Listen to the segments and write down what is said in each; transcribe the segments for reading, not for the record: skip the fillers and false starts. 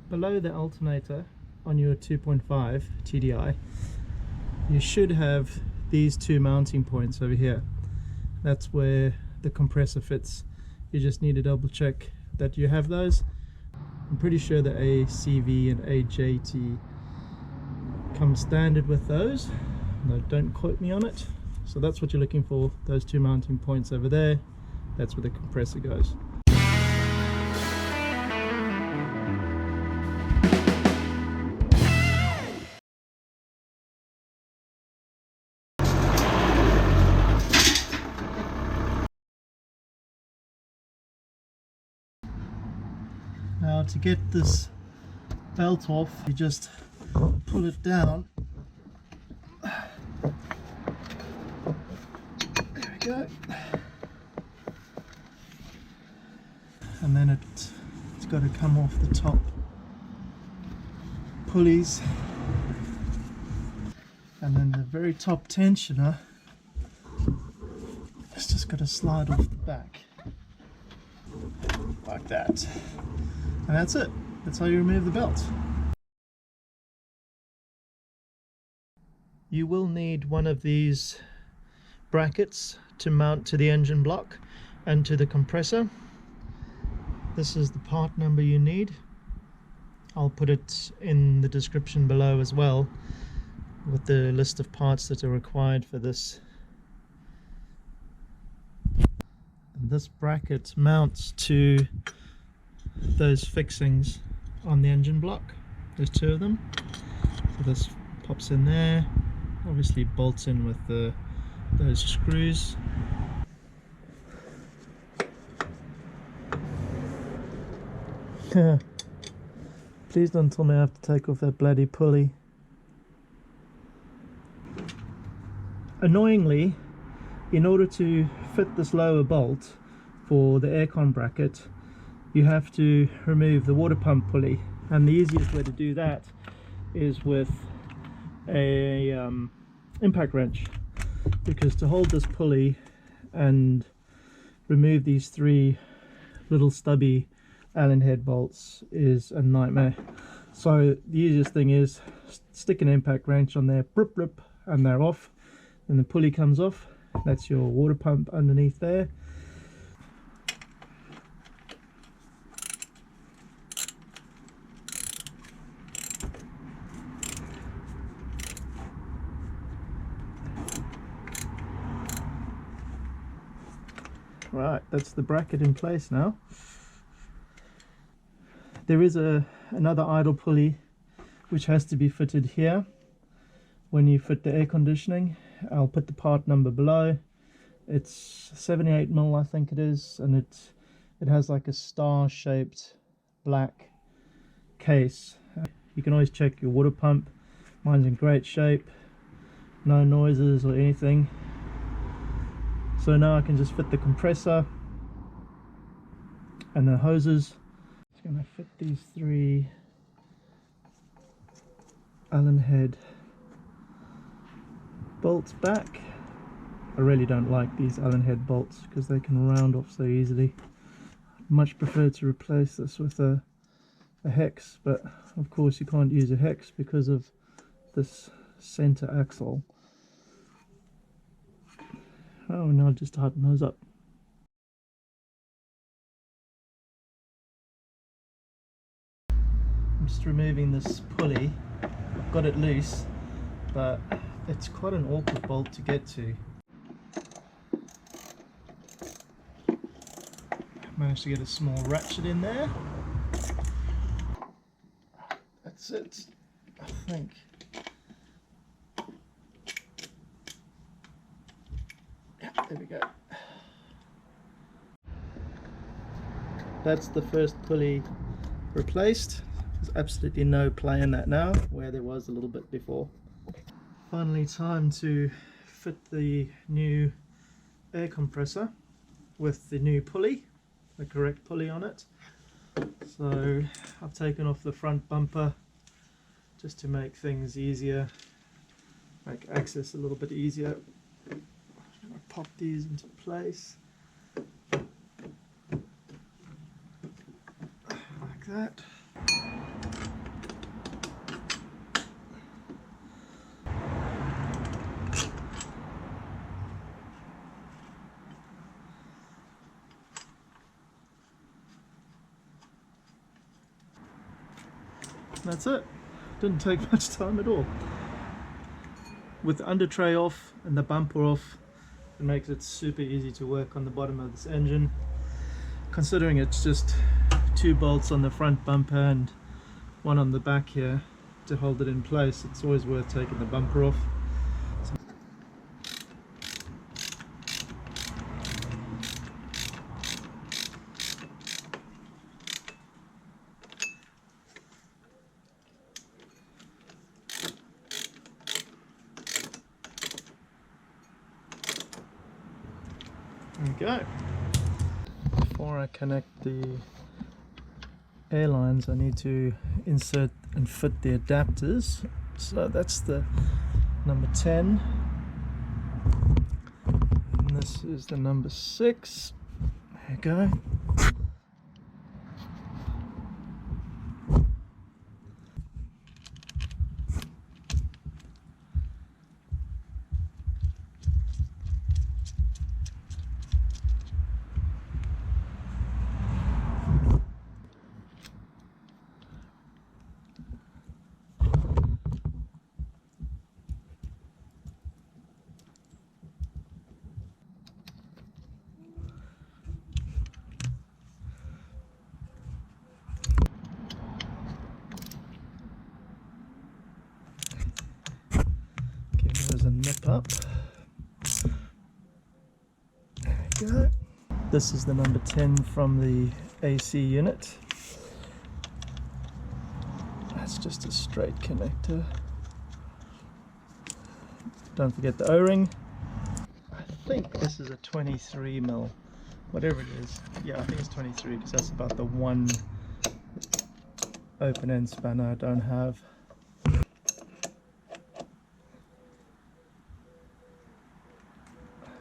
below the alternator on your 2.5 TDI, you should have these two mounting points over here. That's where the compressor fits. You just need to double check that you have those. I'm pretty sure the ACV and AJT come standard with those. No, don't quote me on it. So that's what you're looking for, those two mounting points over there. That's where the compressor goes. Now to get this belt off, you just pull it down. There we go. And then it's got to come off the top pulleys. And then the very top tensioner, it's just got to slide off the back. Like that. And that's it. That's how you remove the belt. You will need one of these brackets to mount to the engine block and to the compressor. This is the part number you need. I'll put it in the description below as well, with the list of parts that are required for this. And this bracket mounts to those fixings on the engine block. There's two of them. So this pops in there, obviously bolts in with those screws. Please don't tell me I have to take off that bloody pulley. Annoyingly, in order to fit this lower bolt for the aircon bracket, you have to remove the water pump pulley, and the easiest way to do that is with a impact wrench, because to hold this pulley and remove these three little stubby Allen head bolts is a nightmare. So the easiest thing is stick an impact wrench on there, blip, blip, and they're off. Then the pulley comes off. That's your water pump underneath there. Right, that's the bracket in place now. There is another idle pulley which has to be fitted here when you fit the air conditioning. I'll put the part number below. It's 78mm, I think it is, and it has like a star shaped black case. You can always check your water pump. Mine's in great shape, no noises or anything. So now I can just fit the compressor and the hoses. Just going to fit these three Allen head bolts back. I really don't like these Allen head bolts because they can round off so easily. I'd much prefer to replace this with a hex, but of course you can't use a hex because of this center axle. Oh, now I'll just tighten those up. I'm just removing this pulley. I've got it loose, but it's quite an awkward bolt to get to. Managed to get a small ratchet in there. That's it, I think. Yeah, there we go. That's the first pulley replaced. There's absolutely no play in that now, where there was a little bit before. Finally time to fit the new air compressor with the new pulley, the correct pulley on it. So I've taken off the front bumper just to make things easier, make access a little bit easier. I'm going to pop these into place like that. That's it. Didn't take much time at all. With the under tray off and the bumper off, it makes it super easy to work on the bottom of this engine. Considering it's just 2 bolts on the front bumper and 1 on the back here to hold it in place, it's always worth taking the bumper off. There we go. Before I connect the air lines, I need to insert and fit the adapters. So that's the number 10. And this is the number 6. There you go. There's a nip up. There we go. This is the number 10 from the AC unit. That's just a straight connector. Don't forget the O-ring. I think this is a 23mm, whatever it is. Yeah, I think it's 23 because that's about the one open end spanner I don't have.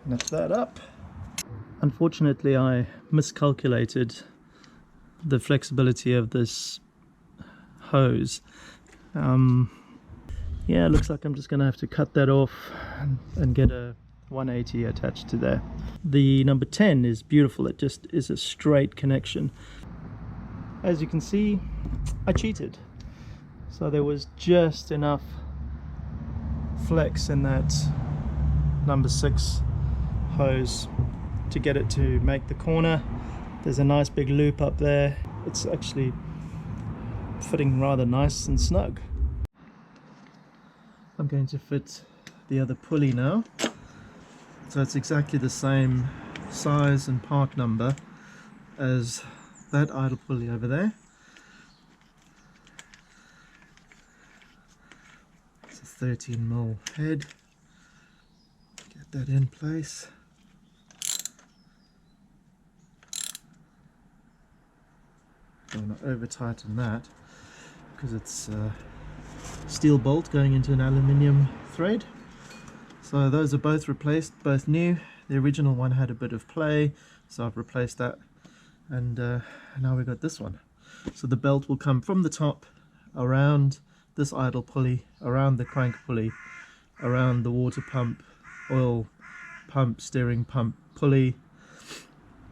Nip that up. Unfortunately, I miscalculated the flexibility of this hose. Yeah, it looks like I'm just gonna have to cut that off and get a 180 attached to there. The number 10 is beautiful. It just is a straight connection. As you can see, I cheated. So there was just enough flex in that number 6 hose to get it to make the corner. There's a nice big loop up there. It's actually fitting rather nice and snug. I'm going to fit the other pulley now. So it's exactly the same size and part number as that idle pulley over there. It's a 13mm head. Get that in place. Don't want to over tighten that because it's a steel bolt going into an aluminium thread. So those are both replaced, both new. The original one had a bit of play, so I've replaced that, and now we've got this one. So the belt will come from the top around this idle pulley, around the crank pulley, around the water pump, oil pump, steering pump pulley,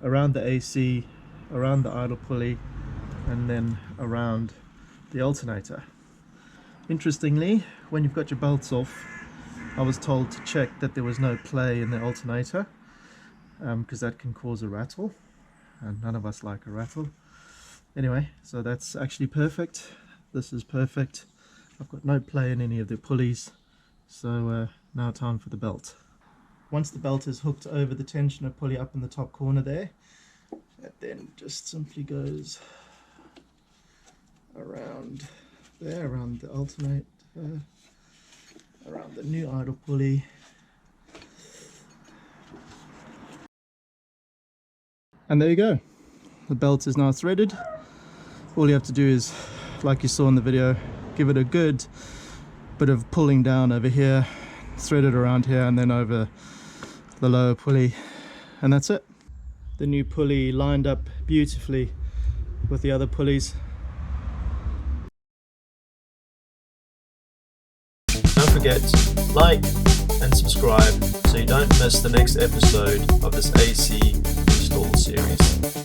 around the AC, around the idle pulley, and then around the alternator. Interestingly, when you've got your belts off, I was told to check that there was no play in the alternator, because that can cause a rattle, and none of us like a rattle. Anyway, so that's actually perfect. This is perfect. I've got no play in any of the pulleys, so now time for the belt. Once the belt is hooked over the tensioner pulley up in the top corner there, it then just simply goes around there, around the alternate, around the new idle pulley, and there you go. The belt is now threaded. All you have to do is, like you saw in the video, give it a good bit of pulling down over here, thread it around here, and then over the lower pulley, and that's it. The new pulley lined up beautifully with the other pulleys. Don't forget, like and subscribe so you don't miss the next episode of this AC install series.